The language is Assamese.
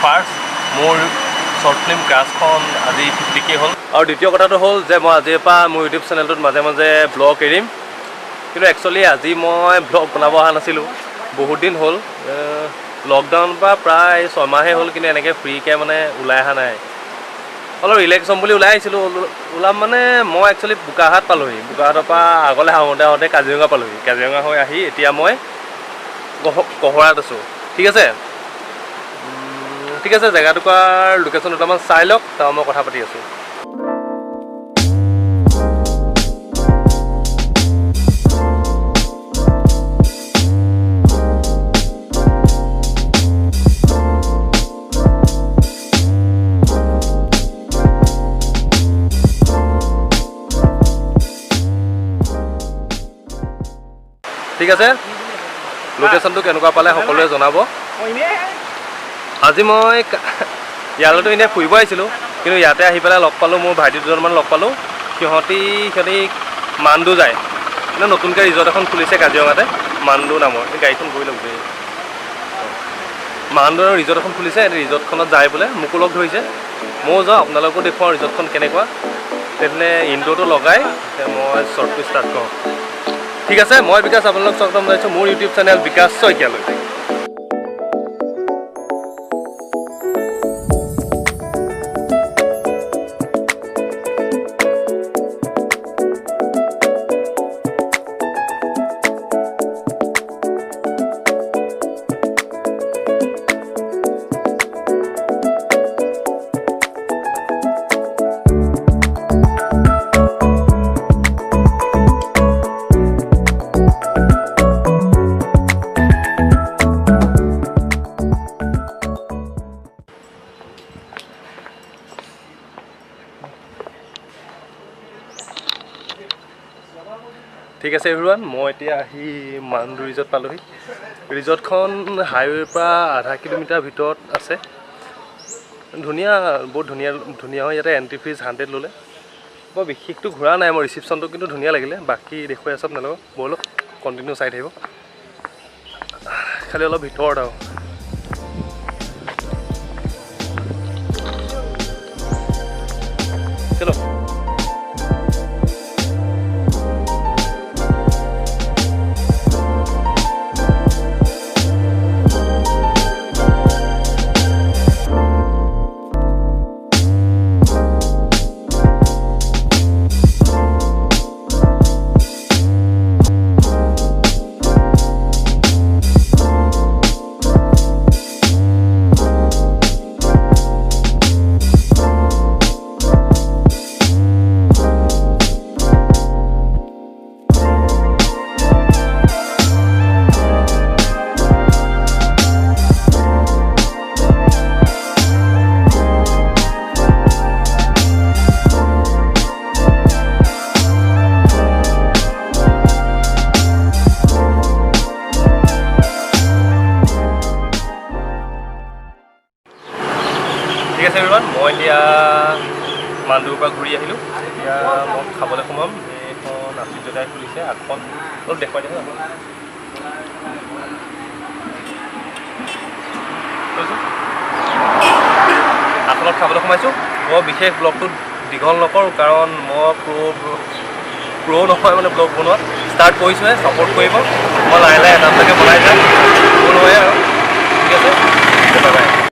ফাৰ্ষ্ট মোৰ শ্বৰ্ট ফিল্ম ক্ৰাছখন আজি 50K হ'ল। আৰু দ্বিতীয় কথাটো হ'ল যে মই আজিৰ পৰা মোৰ ইউটিউব চেনেলটোত মাজে মাজে ব্লগ এৰিম, কিন্তু একচুৱেলি আজি মই ব্লগ বনাব অহা নাছিলোঁ। বহুত দিন হ'ল, লকডাউনৰ পৰা প্ৰায় 6 মাহেই হ'ল, কিন্তু এনেকৈ ফ্ৰীকৈ মানে ওলাই অহা নাই। অলপ ৰিলেক্স হ'ম বুলি ওলাই আহিছিলোঁ। ওলাম মানে মই একচুৱেলি বোকাহাট পালোঁহি। বোকাহাটৰ পৰা আগলৈ আহোঁতে কাজিৰঙা পালোঁহি। কাজিৰঙা হৈ আহি এতিয়া মই কহৰাত আছোঁ। ঠিক আছে, জেগাটুকুৰাৰ লোকেশ্যন দুটামান চাই লওক, তাৰ মই কথা পাতি আছোঁ। ঠিক আছে, লোকেশ্যনটো কেনেকুৱা পালে সকলোৱে জনাব। আজি মই ইয়ালৈতো এনেই ফুৰিব আহিছিলোঁ, কিন্তু ইয়াতে আহি পেলাই লগ পালোঁ, মোৰ ভাইটি দুজনমান লগ পালোঁ। সিহঁতি মান্দু যায়, মানে নতুনকৈ ৰিজৰ্ট এখন খুলিছে কাজিৰঙাতে, মান্দু নামৰ। এই গাড়ীখন গৈ লওক দেই। মান্দু ৰিজৰ্ট এখন খুলিছে, ৰিজৰ্টখনত যায় বোলে। মোকো লগ ধৰিছে, ময়ো যাওঁ, আপোনালোকো দেখুৱাওঁ ৰিজৰ্টখন কেনেকুৱা। তেনে ইনডোৰটো লগাই মই শ্বৰ্টটো ষ্টাৰ্ট কৰোঁ। ঠিক আছে, মই বিকাশ, আপোনালোক স্বাগতম জনাইছোঁ মোৰ ইউটিউব চেনেল বিকাশ শইকীয়ালৈ। ঠিক আছে এভৰিৱান, মই এতিয়া আহি মান্দু ৰিজৰ্ট পালোঁহি। ৰিজৰ্টখন হাইৱেৰ পৰা আধা কিলোমিটাৰ ভিতৰত আছে। ধুনীয়া, বহুত ধুনীয়া হয়। ইয়াতে এণ্ট্ৰি ফিজ 100 ল'লে। বৰ বিশেষটো ঘূৰা নাই, মই ৰিচিপশ্যনটো কিন্তু ধুনীয়া লাগিলে। বাকী দেখুৱাই আছোঁ আপোনালোকক, ব'লক কণ্টিনিউ চাই থাকিব। খালি অলপ ভিতৰত আৰু চলো। ঠিক আছে এভৰিৱান, মই এতিয়া মান্দুৰ পৰা ঘূৰি আহিলোঁ। এতিয়া মই খাবলৈ সোমাম। এইখন আশ্চৰ্যদায়ক খুলিছে, আগখন অলপ দেখুৱাই দিছোঁ আগখনত খাবলৈ সোমাইছোঁ। মই বিশেষ ব্লগটো দীঘল নকৰোঁ, কাৰণ মই প্ৰ' নহয় মানে ব্লগ বনোৱাত। ষ্টাৰ্ট কৰিছোঁহে, ছাপোৰ্ট কৰিব। মই লাহে লাহে এটা এটাকৈ বনাই যাম, ভুল হয় আৰু। ঠিক আছে, বাই বাই।